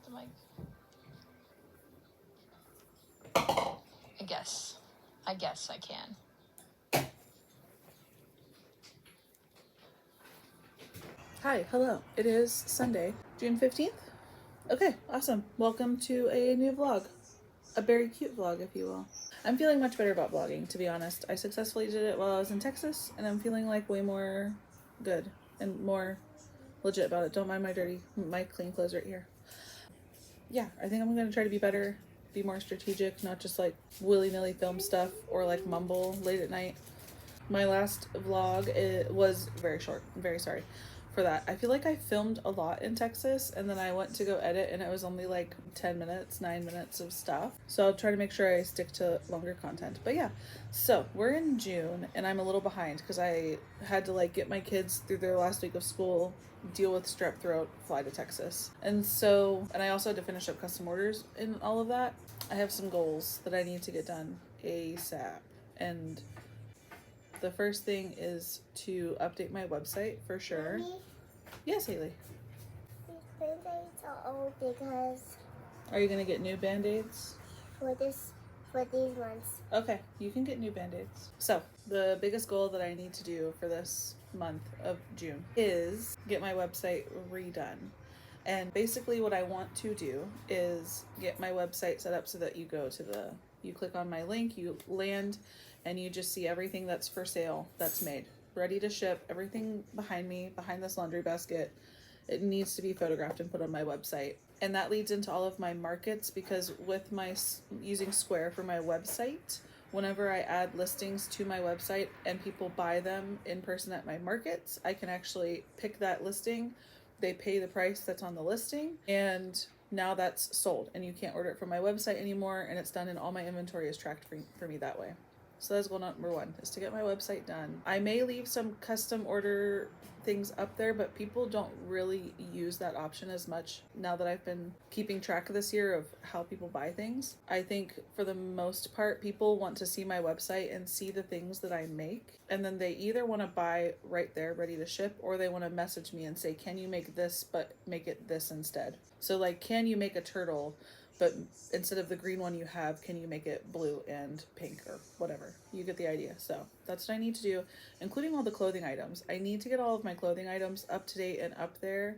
the mic. I guess I can. Hi, hello. It is Sunday, June 15th. Okay, awesome. Welcome to a new vlog. A very cute vlog, if you will. I'm feeling much better about vlogging, to be honest. I successfully did it while I was in Texas, and I'm feeling like way more good and more legit about it. Don't mind my clean clothes right here. Yeah, I think I'm gonna try to be better, be more strategic, not just like willy-nilly film stuff or like mumble late at night. My last vlog, it was very short. I'm very sorry for that. I feel like I filmed a lot in Texas and then I went to go edit and it was only like 10 minutes, 9 minutes of stuff. So I'll try to make sure I stick to longer content. But yeah, so we're in June and I'm a little behind because I had to like get my kids through their last week of school, deal with strep throat, fly to Texas. And I also had to finish up custom orders in all of that. I have some goals that I need to get done ASAP. And the first thing is to update my website for sure. Mommy, yes, Haley. these band-aids are old because Are you gonna get new band-aids? for these ones. Okay, you can get new band-aids. So the biggest goal that I need to do for this month of June is get my website redone. And basically what I want to do is get my website set up so that you click on my link, you land, and you just see everything that's for sale, that's made, ready to ship, everything behind me, behind this laundry basket. It needs to be photographed and put on my website. And that leads into all of my markets, because with my using Square for my website, whenever I add listings to my website and people buy them in person at my markets, I can actually pick that listing. They pay the price that's on the listing, and now that's sold and you can't order it from my website anymore, and it's done and all my inventory is tracked for me that way. So that's goal number one, is to get my website done. I may leave some custom order things up there, but people don't really use that option as much now that I've been keeping track of this year of how people buy things. I think for the most part, people want to see my website and see the things that I make, and then they either want to buy right there ready to ship, or they want to message me and say, can you make this but make it this instead? So like, can you make a turtle, but instead of the green one you have, can you make it blue and pink or whatever? You get the idea. So that's what I need to do, including all the clothing items. I need to get all of my clothing items up to date and up there.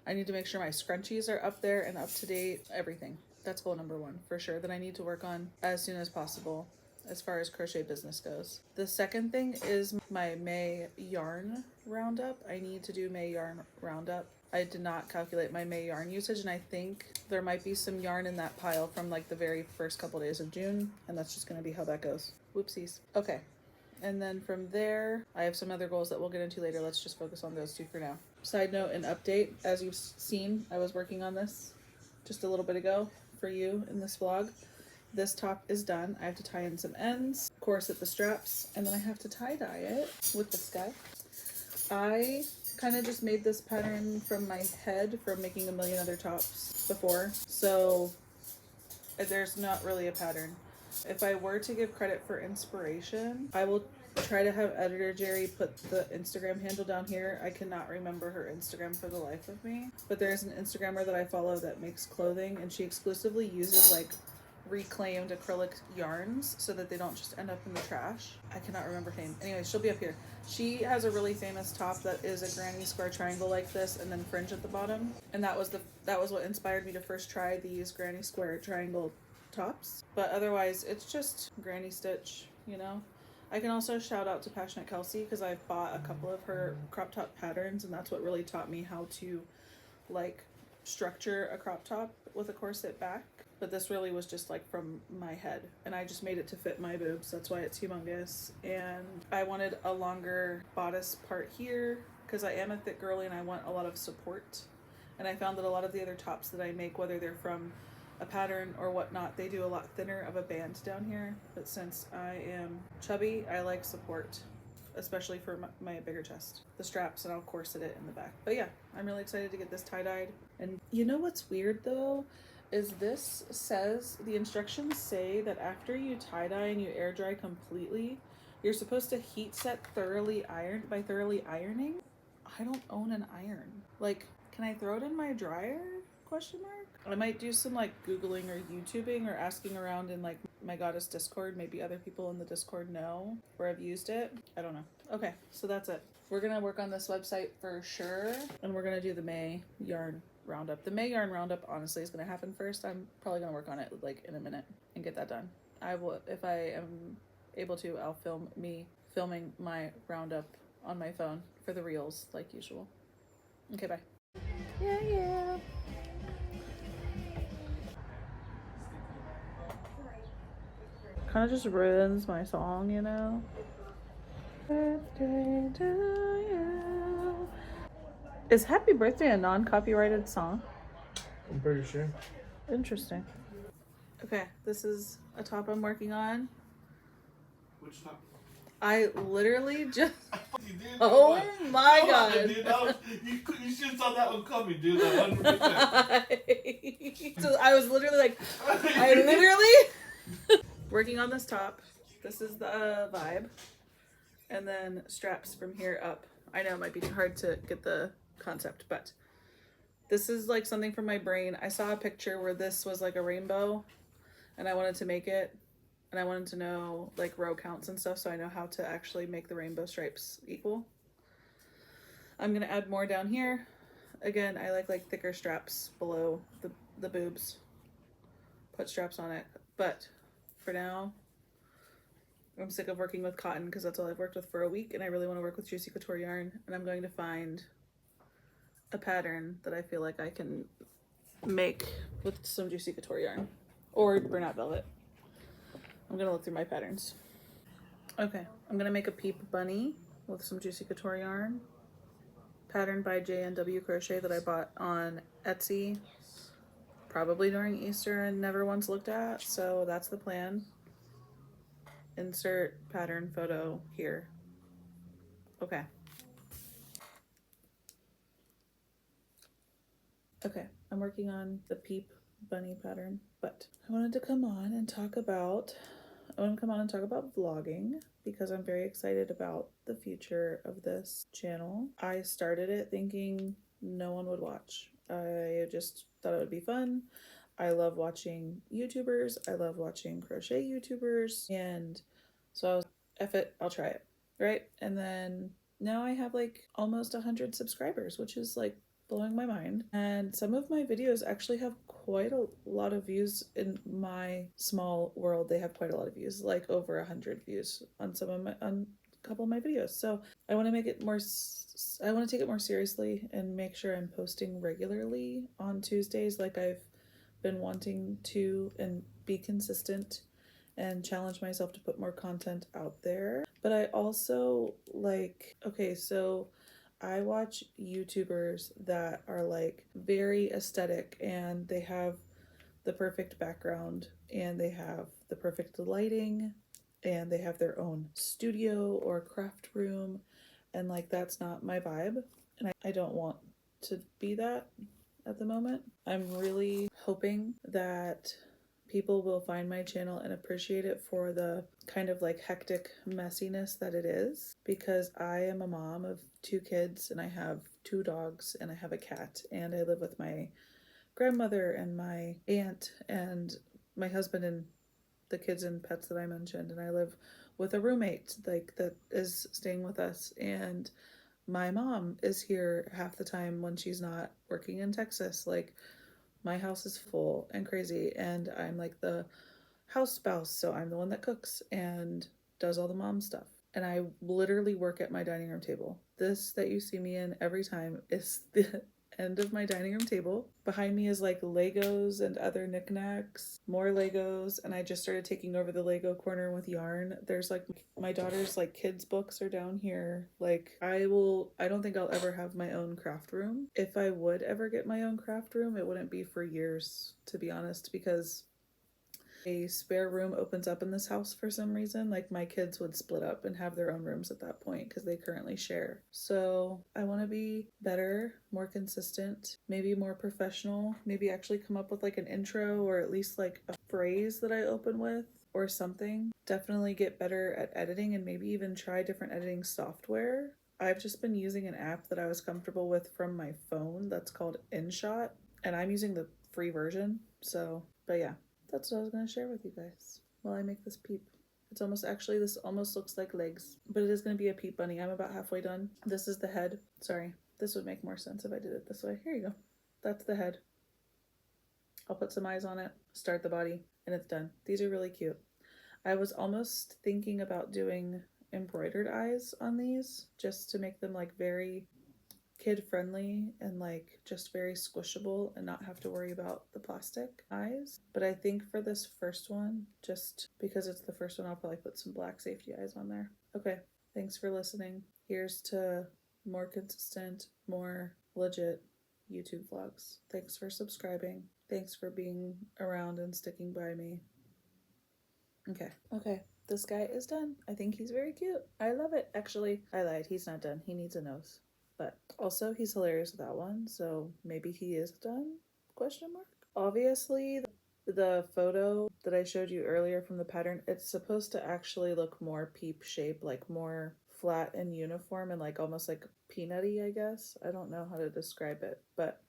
I need to make sure my scrunchies are up there and up to date, everything. That's goal number one for sure, that I need to work on as soon as possible as far as crochet business goes. The second thing is my May yarn roundup. I need to do May yarn roundup. I did not calculate my May yarn usage, and I think there might be some yarn in that pile from like the very first couple days of June, and that's just going to be how that goes. Whoopsies. Okay. And then from there, I have some other goals that we'll get into later. Let's just focus on those two for now. Side note and update, as you've seen, I was working on this just a little bit ago for you in this vlog. This top is done. I have to tie in some ends, corset the straps, and then I have to tie dye it with this guy. I kind of just made this pattern from my head from making a million other tops before, so there's not really a pattern. If I were to give credit for inspiration, I will try to have editor Jerry put the Instagram handle down here. I cannot remember her Instagram for the life of me, but there's an Instagrammer that I follow that makes clothing, and she exclusively uses like reclaimed acrylic yarns so that they don't just end up in the trash. I cannot remember her name. Anyway, she'll be up here. She has a really famous top that is a granny square triangle like this and then fringe at the bottom, and that was what inspired me to first try these granny square triangle tops. But otherwise it's just granny stitch, you know. I can also shout out to Passionate Kelsey, because I've bought a couple of her crop top patterns, and that's what really taught me how to like structure a crop top with a corset back. But this really was just like from my head, and I just made it to fit my boobs. That's why it's humongous. And I wanted a longer bodice part here because I am a thick girly and I want a lot of support. And I found that a lot of the other tops that I make, whether they're from a pattern or whatnot, they do a lot thinner of a band down here. But since I am chubby, I like support, especially for my bigger chest. The straps, and I'll corset it in the back. But yeah, I'm really excited to get this tie-dyed. And you know what's weird though, is this says, the instructions say that after you tie-dye and you air dry completely, you're supposed to heat set thoroughly by thoroughly ironing. I don't own an iron. Like, can I throw it in my dryer? Question mark. I might do some like Googling or YouTubing or asking around in like my goddess Discord. Maybe other people in the Discord know where I've used it. I don't know. Okay, so that's it. We're gonna work on this website for sure, and we're gonna do the May yarn roundup. The May yarn roundup honestly is gonna happen first. I'm probably gonna work on it like in a minute and get that done. I will, if I am able to, I'll film me filming my roundup on my phone for the reels like usual. Okay, bye. Yeah. Kind of just ruins my song, you know. Birthday to you. Is Happy Birthday a non-copyrighted song? I'm pretty sure. Interesting. Okay, this is a top I'm working on. Which top? I literally just. You did. Oh my god. Dude, you should have saw that one coming, dude. 100%. So I was literally like, I literally working on this top. This is the vibe. And then straps from here up. I know it might be hard to get the concept, but this is like something from my brain. I saw a picture where this was like a rainbow and I wanted to make it, and I wanted to know like row counts and stuff so I know how to actually make the rainbow stripes equal. I'm gonna add more down here. Again, I like thicker straps below the boobs. Put straps on it, but for now I'm sick of working with cotton because that's all I've worked with for a week, and I really want to work with Juicy Couture yarn, and I'm going to find a pattern that I feel like I can make with some Juicy Couture yarn or burnout velvet. I'm gonna look through my patterns. Okay, I'm gonna make a peep bunny with some Juicy Couture yarn, patterned by J&W Crochet that I bought on Etsy probably during Easter and never once looked at, so that's the plan. Insert pattern photo here. Okay. Okay, I'm working on the peep bunny pattern, but I wanted to come on and talk about vlogging because I'm very excited about the future of this channel. I started it thinking no one would watch. I just thought it would be fun. I love watching YouTubers. I love watching crochet YouTubers. And so I was, F it, I'll try it, right? And then now I have like almost 100 subscribers, which is like blowing my mind. And some of my videos actually have quite a lot of views in my small world. They have quite a lot of views, like over 100 views on on a couple of my videos. So I want to make it more, I want to take it more seriously and make sure I'm posting regularly on Tuesdays like I've been wanting to, and be consistent and challenge myself to put more content out there. But I also like, okay, so I watch YouTubers that are like very aesthetic and they have the perfect background and they have the perfect lighting and they have their own studio or craft room, and like that's not my vibe, and I don't want to be that at the moment. I'm really hoping that people will find my channel and appreciate it for the kind of like hectic messiness that it is, because I am a mom of 2 kids and I have 2 dogs and I have a cat, and I live with my grandmother and my aunt and my husband and the kids and pets that I mentioned, and I live with a roommate like that is staying with us, and my mom is here half the time when she's not working in Texas. Like my house is full and crazy, and I'm like the house spouse, so I'm the one that cooks and does all the mom stuff. And I literally work at my dining room table. This that you see me in every time is the end of my dining room table. Behind me is like Legos and other knickknacks, more Legos, and I just started taking over the Lego corner with yarn. There's like my daughter's like kids books are down here. Like I don't think I'll ever have my own craft room. If I would ever get my own craft room, it wouldn't be for years, to be honest, because a spare room opens up in this house for some reason. Like my kids would split up and have their own rooms at that point because they currently share. So I want to be better, more consistent, maybe more professional, maybe actually come up with like an intro or at least like a phrase that I open with or something. Definitely get better at editing and maybe even try different editing software. I've just been using an app that I was comfortable with from my phone that's called InShot, and I'm using the free version. So, but yeah, that's what I was going to share with you guys while I make this peep. It's almost, actually, this almost looks like legs, but it is going to be a peep bunny. I'm about halfway done. This is the head. Sorry, this would make more sense if I did it this way. Here you go. That's the head. I'll put some eyes on it, start the body, and it's done. These are really cute. I was almost thinking about doing embroidered eyes on these just to make them like very kid friendly and like just very squishable and not have to worry about the plastic eyes. But I think for this first one, just because it's the first one, I'll probably put some black safety eyes on there. Okay, thanks for listening. Here's to more consistent, more legit YouTube vlogs. Thanks for subscribing. Thanks for being around and sticking by me. Okay, this guy is done. I think he's very cute. I love it. Actually, I lied. He's not done. He needs a nose. But also, he's hilarious with that one, so maybe he is done? Question mark. Obviously, the photo that I showed you earlier from the pattern, it's supposed to actually look more peep shape, like more flat and uniform and like almost like peanutty, I guess. I don't know how to describe it, but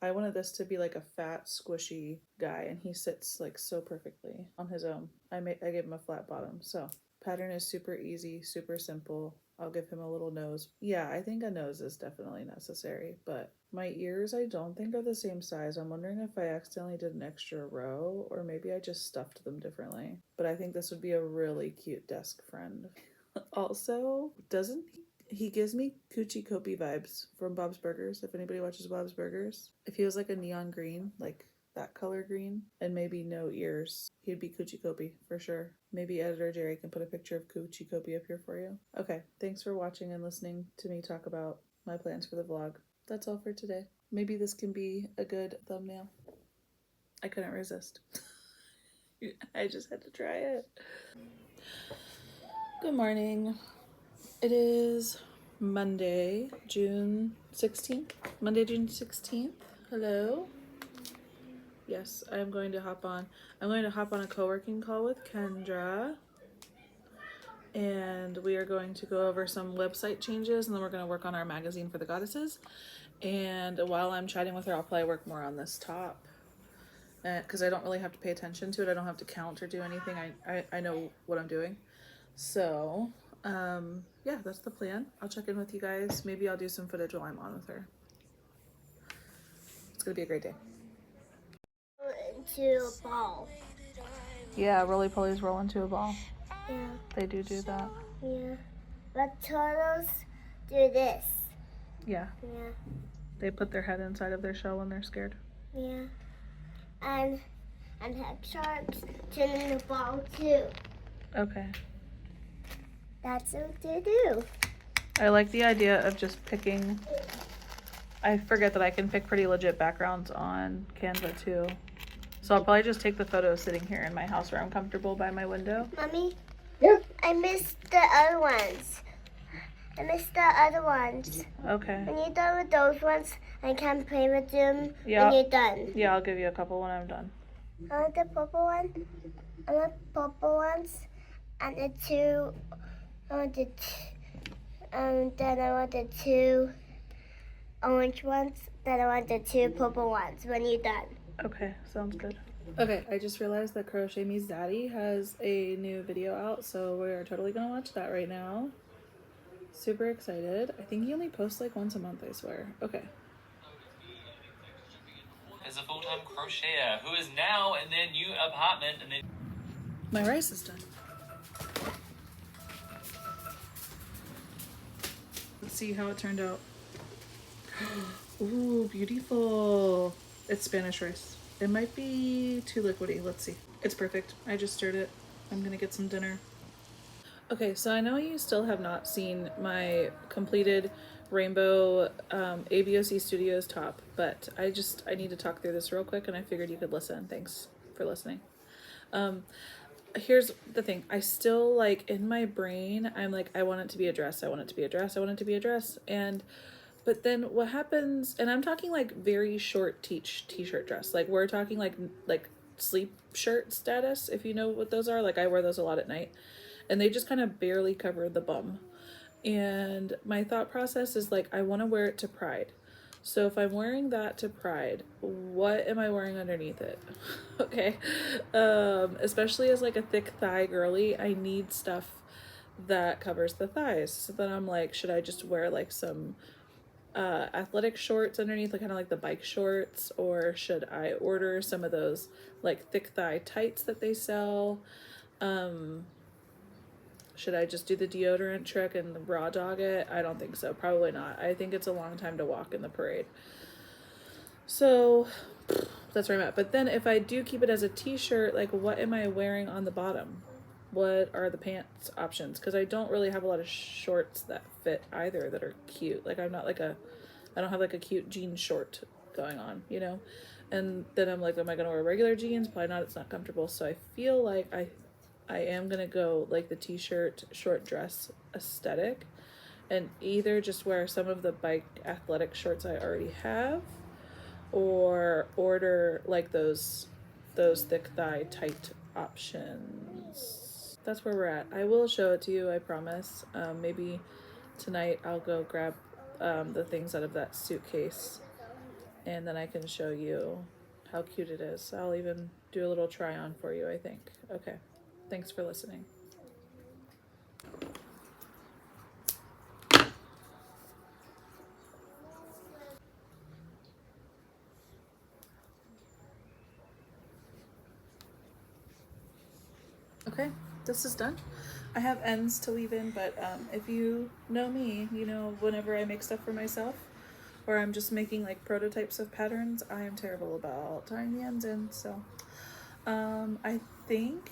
I wanted this to be like a fat, squishy guy, and he sits like so perfectly on his own. I gave him a flat bottom, so pattern is super easy, super simple. I'll give him a little nose. Yeah, I think a nose is definitely necessary, but my ears I don't think are the same size. I'm wondering if I accidentally did an extra row, or maybe I just stuffed them differently. But I think this would be a really cute desk friend. Also, doesn't he gives me Coochie Copy vibes from Bob's Burgers, if anybody watches Bob's Burgers. If he was like a neon green, like that color green, and maybe no ears, he'd be Coochie Copy for sure. Maybe editor Jerry can put a picture of Coochie Copy up here for you. Okay, thanks for watching and listening to me talk about my plans for the vlog. That's all for today. Maybe this can be a good thumbnail. I couldn't resist. I just had to try it. Good morning. It is Monday, June 16th. Monday, June 16th. Hello. Yes, I'm going to hop on. I'm going to hop on a co-working call with Kendra. And we are going to go over some website changes, and then we're going to work on our magazine for the goddesses. And while I'm chatting with her, I'll probably work more on this top. Because I don't really have to pay attention to it. I don't have to count or do anything. I know what I'm doing. So, yeah, that's the plan. I'll check in with you guys. Maybe I'll do some footage while I'm on with her. It's gonna be a great day. Into a ball. Yeah, roly-polies roll into a ball. Yeah. They do that. Yeah. But turtles do this. Yeah. Yeah. They put their head inside of their shell when they're scared. Yeah. And have sharks turn in the ball too. Okay. That's what they do. I like the idea of just picking. I forget that I can pick pretty legit backgrounds on Canva too. So I'll probably just take the photos sitting here in my house where I'm comfortable by my window. Mommy? Yeah. I missed the other ones. Okay. When you're done with those ones, I can play with them Yeah. when you're done. Yeah, I'll give you a couple when I'm done. I want the purple one. I want purple ones. And the two. Then I want the two orange ones. Then I want the two purple ones when you're done. Okay, sounds good. Okay, I just realized that Crochet Me's Daddy has a new video out, so we're totally gonna watch that right now. Super excited. I think he only posts like once a month, I swear. Okay. Is a full-time crocheter who is now in their new apartment and then My rice is done. Let's see how it turned out. Ooh, beautiful. It's Spanish rice. It might be too liquidy. Let's see. It's perfect. I just stirred it. I'm gonna get some dinner. Okay, so I know you still have not seen my completed rainbow ABOC Studios top, but I need to talk through this real quick, and I figured you could listen. Thanks for listening. Here's the thing. I still, like, in my brain, I'm like, I want it to be a dress. I want it to be a dress. I want it to be a dress. But then what happens, and I'm talking like very short t-shirt dress. Like we're talking like sleep shirt status, if you know what those are. Like I wear those a lot at night, and they just kind of barely cover the bum. And my thought process is like, I want to wear it to Pride. So if I'm wearing that to Pride, what am I wearing underneath it? Okay. Especially as like a thick thigh girly, I need stuff that covers the thighs. So then I'm like, should I just wear like some athletic shorts underneath, like kind of like the bike shorts, or should I order some of those like thick thigh tights that they sell? Should I just do the deodorant trick and raw dog it? I don't think so. Probably not. I think it's a long time to walk in the parade. So that's where I'm at. But then if I do keep it as a t-shirt, like what am I wearing on the bottom? What are the pants options? Because I don't really have a lot of shorts that fit either that are cute. Like I don't have like a cute jean short going on, you know? And then I'm like, am I gonna wear regular jeans? Probably not, it's not comfortable. So I feel like I am gonna go like the t-shirt short dress aesthetic and either just wear some of the bike athletic shorts I already have or order like those thick thigh tight options. That's where we're at. I will show it to you, I promise. Maybe tonight I'll go grab the things out of that suitcase and then I can show you how cute it is. I'll even do a little try on for you, I think. Okay. Thanks for listening. Okay, this is done. I have ends to weave in, but if you know me, you know whenever I make stuff for myself or I'm just making like prototypes of patterns, I am terrible about tying the ends in. So I think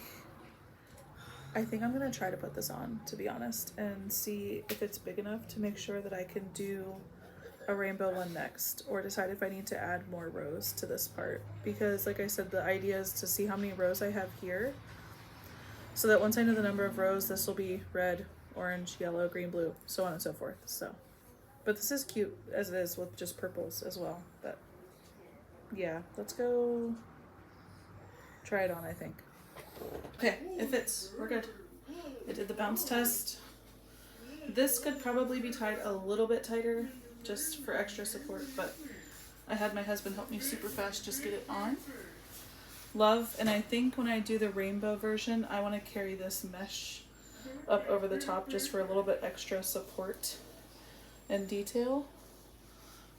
I'm gonna try to put this on, to be honest, and see if it's big enough to make sure that I can do a rainbow one next, or decide if I need to add more rows to this part, because like I said, the idea is to see how many rows I have here so that once I know the number of rows, this will be red, orange, yellow, green, blue, so on and so forth. So, but this is cute as it is with just purples as well. But yeah, let's go try it on, I think. Okay, it fits. We're good. I did the bounce test. This could probably be tied a little bit tighter just for extra support, but I had my husband help me super fast just get it on. Love, and I think when I do the rainbow version, I want to carry this mesh up over the top just for a little bit extra support and detail.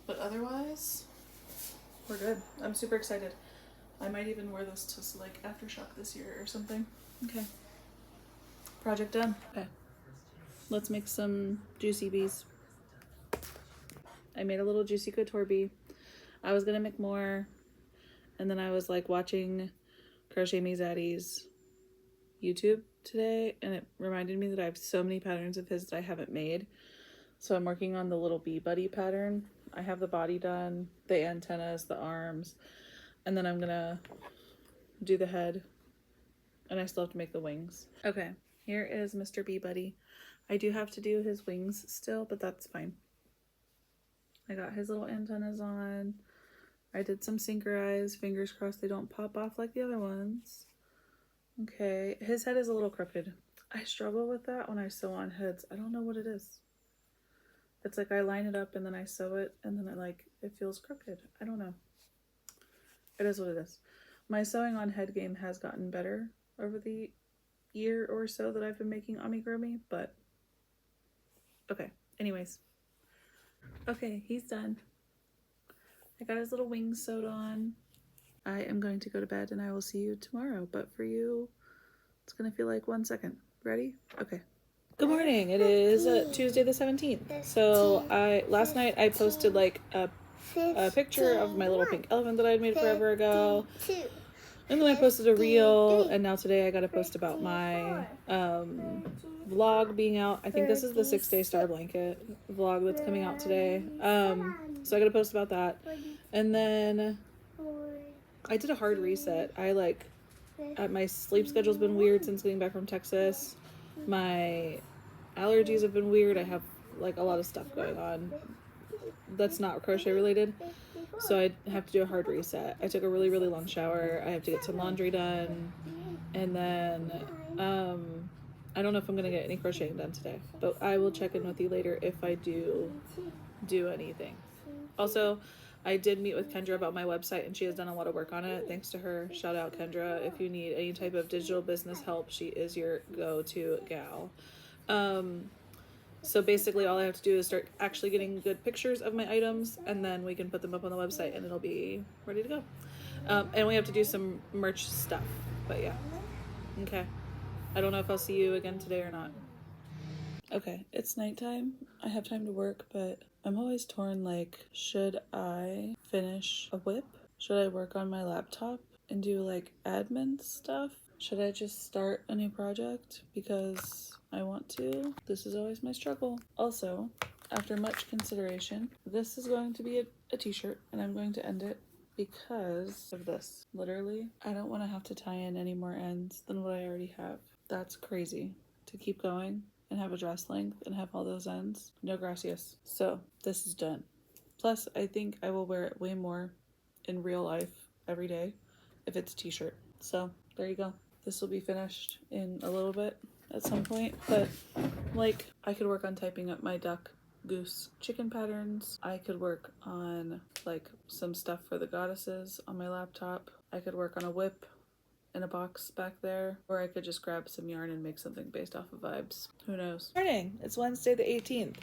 But otherwise, we're good. I'm super excited. I might even wear this to like Aftershock this year or something. Okay. Project done. Okay. Let's make some juicy bees. I made a little juicy couture bee. I was gonna make more, and then I was like watching Crochet Me Zaddy's YouTube today, and it reminded me that I have so many patterns of his that I haven't made. So I'm working on the little bee buddy pattern. I have the body done, the antennas, the arms, and then I'm gonna do the head, and I still have to make the wings. Okay, here is Mr. Bee Buddy. I do have to do his wings still, but that's fine. I got his little antennas on. I did some synchronize. Fingers crossed they don't pop off like the other ones. Okay, his head is a little crooked. I struggle with that when I sew on heads. I don't know what it is. It's like I line it up and then I sew it and then it feels crooked. I don't know. It is what it is. My sewing on head game has gotten better over the year or so that I've been making amigurumi, but okay. Anyways. Okay, he's done. I got his little wings sewed on. I am going to go to bed and I will see you tomorrow, but for you, it's gonna feel like 1 second. Ready? Okay. Good morning. It is Tuesday the 17th. So last night I posted like a picture of my little pink elephant that I'd made forever ago. And then I posted a reel, and now today I got to post about my vlog being out. I think this is the 6-day star blanket vlog that's coming out today. So I got to post about that. And then I did a hard reset. My sleep schedule's been weird since getting back from Texas. My allergies have been weird. I have like a lot of stuff going on that's not crochet related. So I have to do a hard reset. I took a really, really long shower. I have to get some laundry done. And then, I don't know if I'm going to get any crocheting done today, but I will check in with you later if I do anything. Also, I did meet with Kendra about my website, and she has done a lot of work on it. Thanks to her. Shout out, Kendra. If you need any type of digital business help, she is your go-to gal. So basically all I have to do is start actually getting good pictures of my items, and then we can put them up on the website and it'll be ready to go. And we have to do some merch stuff, but yeah. Okay. I don't know if I'll see you again today or not. Okay, it's nighttime. I have time to work, but I'm always torn, like, should I finish a whip? Should I work on my laptop and do like admin stuff? Should I just start a new project because I want to? This is always my struggle. Also, after much consideration, this is going to be a t-shirt, and I'm going to end it because of this. Literally, I don't want to have to tie in any more ends than what I already have. That's crazy to keep going and have a dress length and have all those ends. No gracias. So this is done. Plus, I think I will wear it way more in real life every day if it's a t-shirt. So there you go. This will be finished in a little bit at some point, but like I could work on typing up my duck, goose, chicken patterns. I could work on like some stuff for the goddesses on my laptop. I could work on a whip in a box back there, or I could just grab some yarn and make something based off of vibes. Who knows? Morning. It's Wednesday the 18th.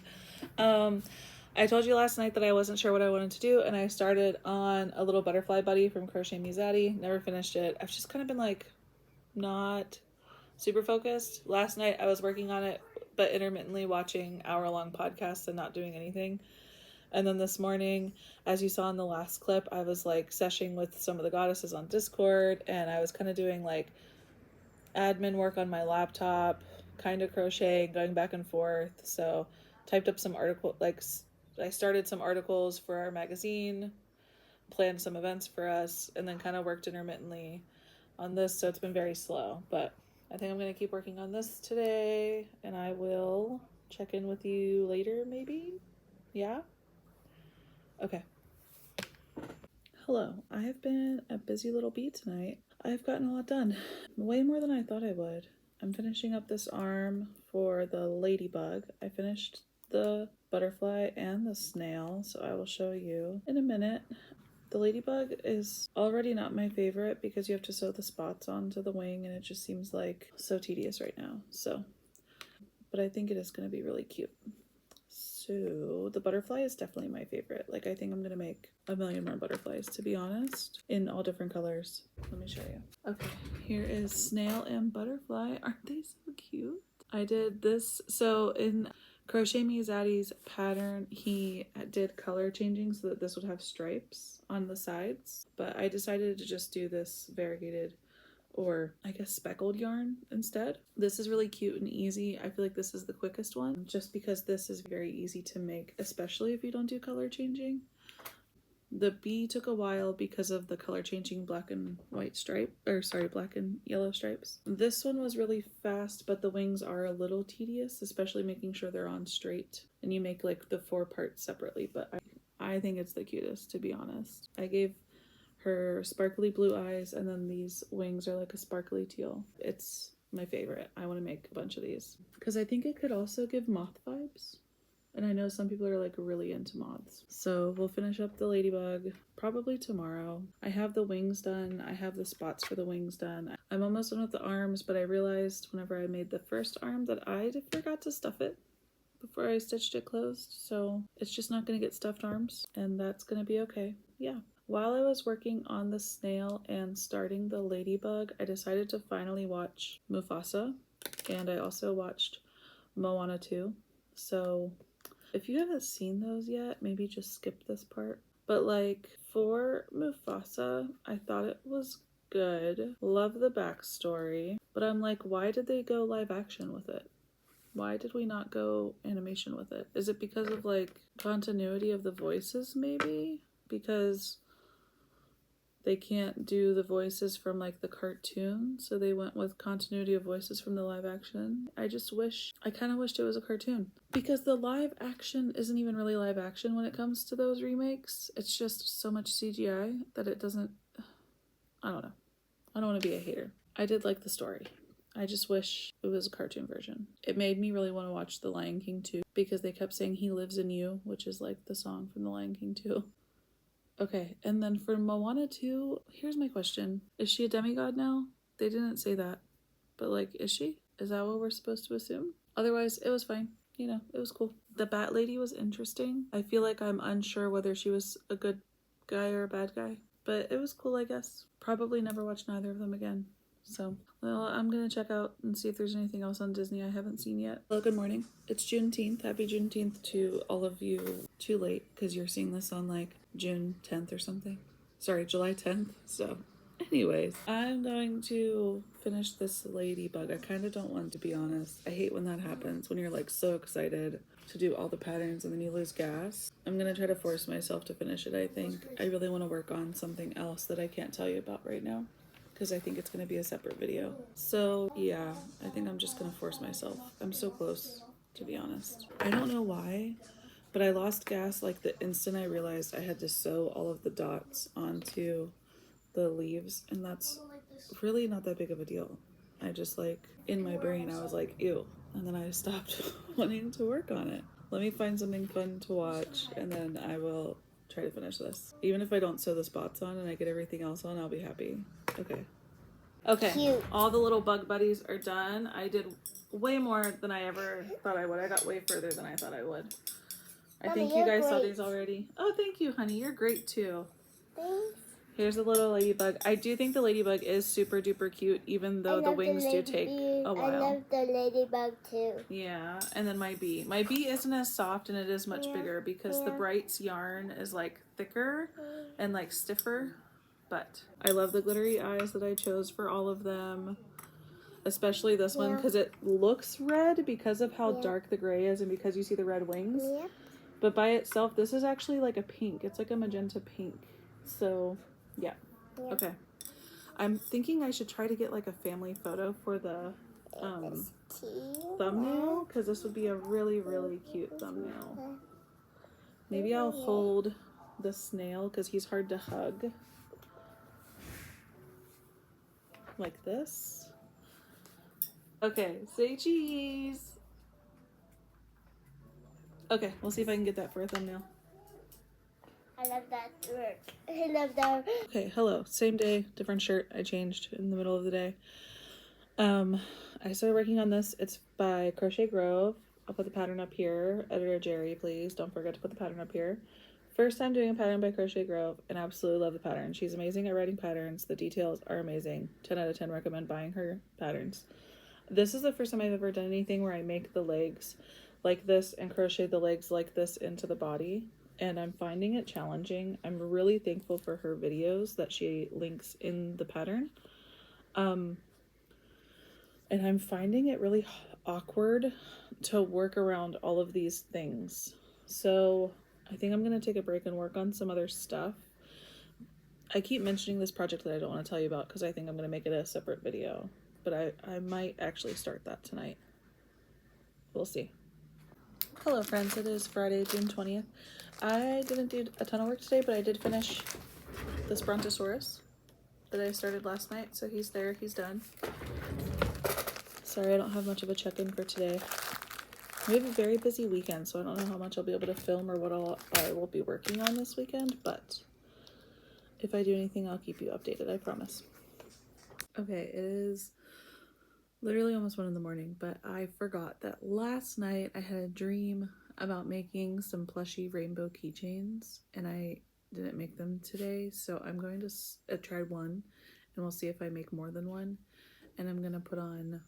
I told you last night that I wasn't sure what I wanted to do, and I started on a little butterfly buddy from Crochet Me Zaddy. Never finished it. I've just kind of been like not super focused. Last night I was working on it, but intermittently watching hour-long podcasts and not doing anything. And then this morning, as you saw in the last clip, I was like seshing with some of the goddesses on Discord, and I was kind of doing like admin work on my laptop, kind of crocheting, going back and forth. So typed up some article, like I started some articles for our magazine, planned some events for us, and then kind of worked intermittently on this. So it's been very slow, but I think I'm going to keep working on this today, and I will check in with you later, maybe? Yeah? Okay. Hello. I have been a busy little bee tonight. I've gotten a lot done. Way more than I thought I would. I'm finishing up this arm for the ladybug. I finished the butterfly and the snail, so I will show you in a minute. The ladybug is already not my favorite because you have to sew the spots onto the wing, and it just seems like so tedious right now. So, but I think it is going to be really cute. So the butterfly is definitely my favorite. Like, I think I'm going to make a million more butterflies, to be honest, in all different colors. Let me show you. Okay, here is snail and butterfly. Aren't they so cute? I did this. So in Crochet Me Zaddy's pattern, he did color changing so that this would have stripes on the sides. But I decided to just do this variegated, or I guess speckled yarn instead. This is really cute and easy. I feel like this is the quickest one just because this is very easy to make, especially if you don't do color changing. The bee took a while because of the color changing black and white stripe, or sorry, black and yellow stripes. This one was really fast, but the wings are a little tedious, especially making sure they're on straight. And you make like the 4 parts separately, but I think it's the cutest, to be honest. I gave her sparkly blue eyes, and then these wings are like a sparkly teal. It's my favorite. I want to make a bunch of these because I think it could also give moth vibes. And I know some people are like really into moths. So we'll finish up the ladybug probably tomorrow. I have the wings done. I have the spots for the wings done. I'm almost done with the arms, but I realized whenever I made the first arm that I forgot to stuff it before I stitched it closed. So it's just not going to get stuffed arms, and that's going to be okay. Yeah. While I was working on the snail and starting the ladybug, I decided to finally watch Mufasa, and I also watched Moana 2. So if you haven't seen those yet, maybe just skip this part. But like for Mufasa, I thought it was good. Love the backstory. But I'm like, why did they go live action with it? Why did we not go animation with it? Is it because of like continuity of the voices maybe? Because they can't do the voices from like the cartoon, so they went with continuity of voices from the live action. I kind of wished it was a cartoon, because the live action isn't even really live action when it comes to those remakes. It's just so much CGI that it doesn't, I don't know. I don't want to be a hater. I did like the story. I just wish it was a cartoon version. It made me really want to watch The Lion King 2 because they kept saying He Lives in You, which is like the song from The Lion King 2. Okay, and then for Moana 2, here's my question. Is she a demigod now? They didn't say that. But like, is she? Is that what we're supposed to assume? Otherwise, it was fine. You know, it was cool. The Bat Lady was interesting. I feel like I'm unsure whether she was a good guy or a bad guy. But it was cool, I guess. Probably never watch neither of them again. So, well, I'm gonna check out and see if there's anything else on Disney I haven't seen yet. Hello, good morning. It's Juneteenth. Happy Juneteenth to all of you. Too late, because you're seeing this on like June 10th or something. Sorry, July 10th. So, anyways, I'm going to finish this ladybug. I kind of don't want to, be honest. I hate when that happens, when you're like so excited to do all the patterns and then you lose gas. I'm gonna try to force myself to finish it, I think. I really want to work on something else that I can't tell you about right now, because I think it's going to be a separate video. So yeah, I think I'm just going to force myself. I'm so close, to be honest. I don't know why, but I lost gas like the instant I realized I had to sew all of the dots onto the leaves, and that's really not that big of a deal. I just like, in my brain, I was like, ew, and then I stopped wanting to work on it. Let me find something fun to watch, and then I will try to finish this. Even if I don't sew the spots on and I get everything else on, I'll be happy. Okay, Cute. all the little bug buddies are done. I did way more than I ever thought I would. I got way further than I thought I would. I Mommy, think you you're guys saw great. these already. Oh, thank you, honey. You're great too. Thanks. Here's a little ladybug. I do think the ladybug is super duper cute, even though the wings do take a while. I love the ladybug too. Yeah, and then my bee. My bee isn't as soft and it is much bigger because the Bright's yarn is like thicker and like stiffer. But I love the glittery eyes that I chose for all of them. Especially this one because it looks red because of how dark the gray is and because you see the red wings. Yeah. But by itself, this is actually like a pink. It's like a magenta pink. So, yeah. Okay. I'm thinking I should try to get like a family photo for the thumbnail, because this would be a really, really cute thumbnail. Maybe I'll hold the snail because he's hard to hug. Like this. Okay, say cheese. Okay, we'll see if I can get that for a thumbnail. I love that work. I love that. Okay, hello. Same day, different shirt. I changed in the middle of the day. I started working on this. It's by Crochet Grove. I'll put the pattern up here. Editor Jerry, please don't forget to put the pattern up here. First time doing a pattern by Crochet Grove, and absolutely love the pattern. She's amazing at writing patterns. The details are amazing. 10 out of 10 recommend buying her patterns. This is the first time I've ever done anything where I make the legs like this and crochet the legs like this into the body, and I'm finding it challenging. I'm really thankful for her videos that she links in the pattern. And I'm finding it really awkward to work around all of these things. So I think I'm going to take a break and work on some other stuff. I keep mentioning this project that I don't want to tell you about because I think I'm going to make it a separate video. But I might actually start that tonight. We'll see. Hello friends, it is Friday, June 20th. I didn't do a ton of work today, but I did finish this Brontosaurus that I started last night. So he's there, he's done. Sorry, I don't have much of a check-in for today. We have a very busy weekend, so I don't know how much I'll be able to film or what I will be working on this weekend, but if I do anything, I'll keep you updated, I promise. Okay, it is literally almost 1 a.m, but I forgot that last night I had a dream about making some plushie rainbow keychains, and I didn't make them today, so I'm going to try one, and we'll see if I make more than one. And I'm gonna put on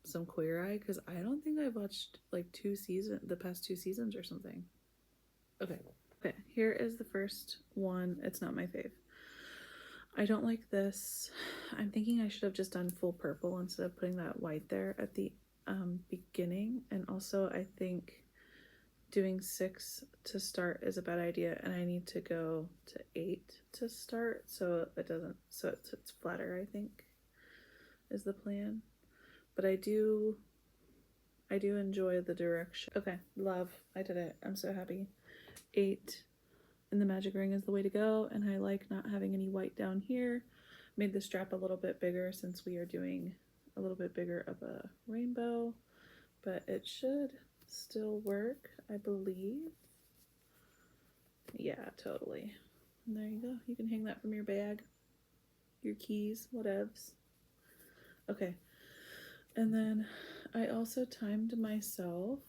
some Queer Eye because I don't think I've watched like the past 2 seasons or something. Okay, here is the first one. It's not my fave. I don't like this. I'm thinking I should have just done full purple instead of putting that white there at the beginning. And also I think doing 6 to start is a bad idea, and I need to go to 8 to start so it's flatter, I think, is the plan. But I do enjoy the direction. Okay, love, I did it. I'm so happy. 8 in the magic ring is the way to go, and I like not having any white down here. Made the strap a little bit bigger since we are doing a little bit bigger of a rainbow, but it should still work, I believe. Yeah, totally. And there you go. You can hang that from your bag, your keys, whatevs. Okay. And then I also timed myself,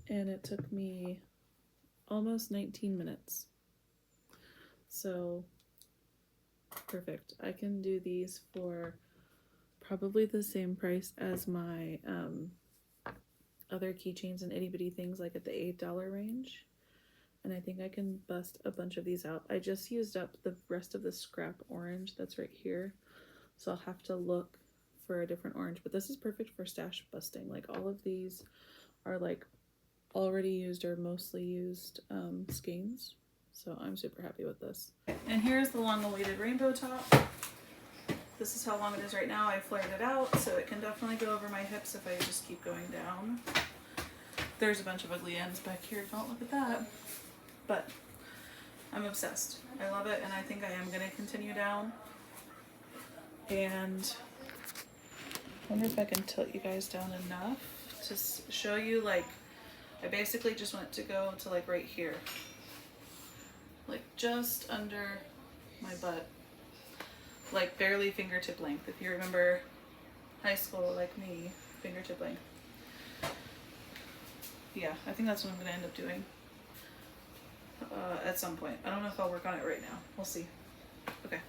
and it took me almost 19 minutes. So perfect. I can do these for probably the same price as my other keychains and itty bitty things, like at the $8 range. And I think I can bust a bunch of these out. I just used up the rest of the scrap orange that's right here, so I'll have to look for a different orange, but this is perfect for stash busting. Like, all of these are like already used or mostly used skeins, so I'm super happy with this. And here's the long awaited rainbow top. This is how long it is right now. I flared it out so it can definitely go over my hips if I just keep going down. There's a bunch of ugly ends back here, don't look at that. But I'm obsessed. I love it, and I think I am going to continue down. And I wonder if I can tilt you guys down enough to show you, like, I basically just went to go to like right here. Like just under my butt. Like barely fingertip length. If you remember high school like me, fingertip length. Yeah, I think that's what I'm going to end up doing. At some point. I don't know if I'll work on it right now. We'll see. Okay.